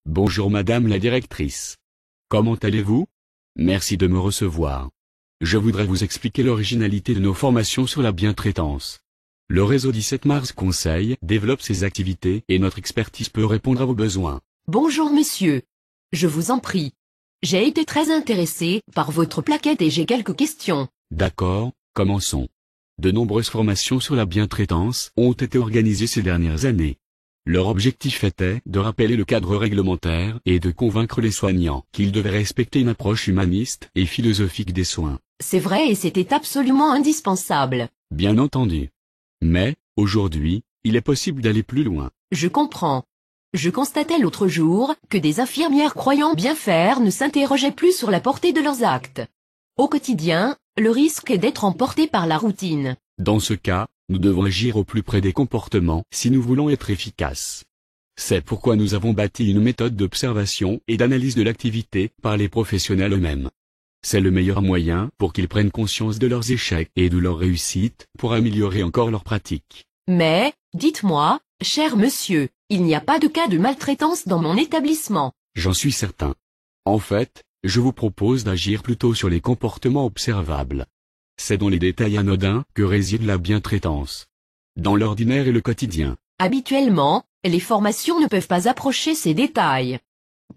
Bonjour madame la directrice. Comment allez-vous? Merci de me recevoir. Je voudrais vous expliquer l'originalité de nos formations sur la bientraitance. Le réseau 17 Mars Conseil développe ses activités et notre expertise peut répondre à vos besoins. Bonjour monsieur. Je vous en prie. J'ai été très intéressé par votre plaquette et j'ai quelques questions. D'accord, commençons. De nombreuses formations sur la bientraitance ont été organisées ces dernières années. Leur objectif était de rappeler le cadre réglementaire et de convaincre les soignants qu'ils devaient respecter une approche humaniste et philosophique des soins. C'est vrai et c'était absolument indispensable. Bien entendu. Mais, aujourd'hui, il est possible d'aller plus loin. Je comprends. Je constatais l'autre jour que des infirmières croyant bien faire ne s'interrogeaient plus sur la portée de leurs actes. Au quotidien, le risque est d'être emporté par la routine. Dans ce cas, nous devons agir au plus près des comportements si nous voulons être efficaces. C'est pourquoi nous avons bâti une méthode d'observation et d'analyse de l'activité par les professionnels eux-mêmes. C'est le meilleur moyen pour qu'ils prennent conscience de leurs échecs et de leurs réussites pour améliorer encore leur pratique. Mais, dites-moi, cher monsieur, il n'y a pas de cas de maltraitance dans mon établissement. J'en suis certain. En fait, je vous propose d'agir plutôt sur les comportements observables. C'est dans les détails anodins que réside la bientraitance. Dans l'ordinaire et le quotidien. Habituellement, les formations ne peuvent pas approcher ces détails.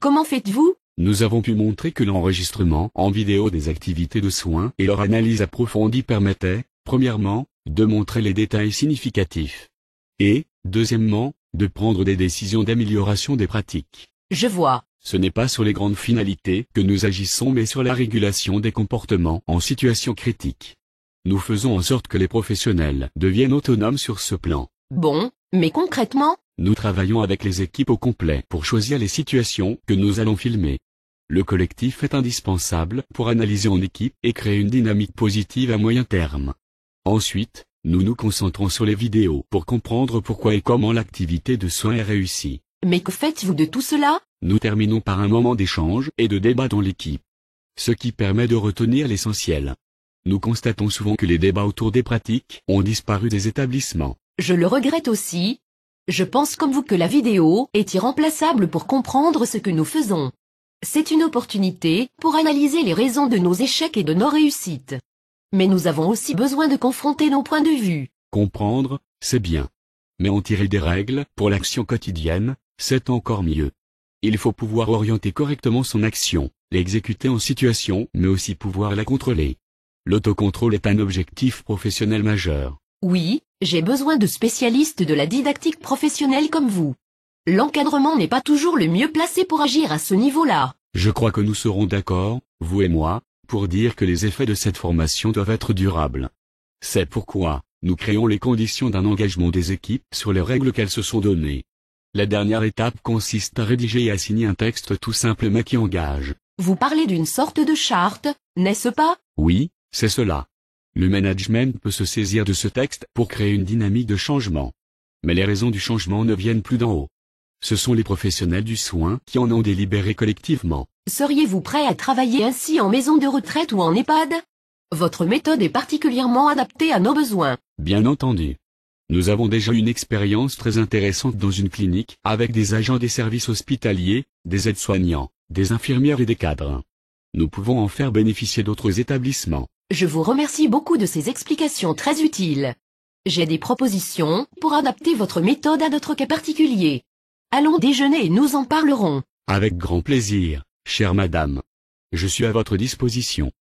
Comment faites-vous? Nous avons pu montrer que l'enregistrement en vidéo des activités de soins et leur analyse approfondie permettait, premièrement, de montrer les détails significatifs. Et, deuxièmement, de prendre des décisions d'amélioration des pratiques. Je vois. Ce n'est pas sur les grandes finalités que nous agissons mais sur la régulation des comportements en situation critique. Nous faisons en sorte que les professionnels deviennent autonomes sur ce plan. Bon, mais concrètement? Nous travaillons avec les équipes au complet pour choisir les situations que nous allons filmer. Le collectif est indispensable pour analyser en équipe et créer une dynamique positive à moyen terme. Ensuite, nous nous concentrons sur les vidéos pour comprendre pourquoi et comment l'activité de soins est réussie. Mais que faites-vous de tout cela? Nous terminons par un moment d'échange et de débat dans l'équipe. Ce qui permet de retenir l'essentiel. Nous constatons souvent que les débats autour des pratiques ont disparu des établissements. Je le regrette aussi. Je pense comme vous que la vidéo est irremplaçable pour comprendre ce que nous faisons. C'est une opportunité pour analyser les raisons de nos échecs et de nos réussites. Mais nous avons aussi besoin de confronter nos points de vue. Comprendre, c'est bien. Mais en tirer des règles pour l'action quotidienne, c'est encore mieux. Il faut pouvoir orienter correctement son action, l'exécuter en situation mais aussi pouvoir la contrôler. L'autocontrôle est un objectif professionnel majeur. Oui, j'ai besoin de spécialistes de la didactique professionnelle comme vous. L'encadrement n'est pas toujours le mieux placé pour agir à ce niveau-là. Je crois que nous serons d'accord, vous et moi, pour dire que les effets de cette formation doivent être durables. C'est pourquoi nous créons les conditions d'un engagement des équipes sur les règles qu'elles se sont données. La dernière étape consiste à rédiger et à signer un texte tout simple mais qui engage. Vous parlez d'une sorte de charte, n'est-ce pas? Oui, c'est cela. Le management peut se saisir de ce texte pour créer une dynamique de changement. Mais les raisons du changement ne viennent plus d'en haut. Ce sont les professionnels du soin qui en ont délibéré collectivement. Seriez-vous prêt à travailler ainsi en maison de retraite ou en EHPAD? Votre méthode est particulièrement adaptée à nos besoins. Bien entendu. Nous avons déjà une expérience très intéressante dans une clinique avec des agents des services hospitaliers, des aides-soignants, des infirmières et des cadres. Nous pouvons en faire bénéficier d'autres établissements. Je vous remercie beaucoup de ces explications très utiles. J'ai des propositions pour adapter votre méthode à notre cas particulier. Allons déjeuner et nous en parlerons. Avec grand plaisir, chère madame. Je suis à votre disposition.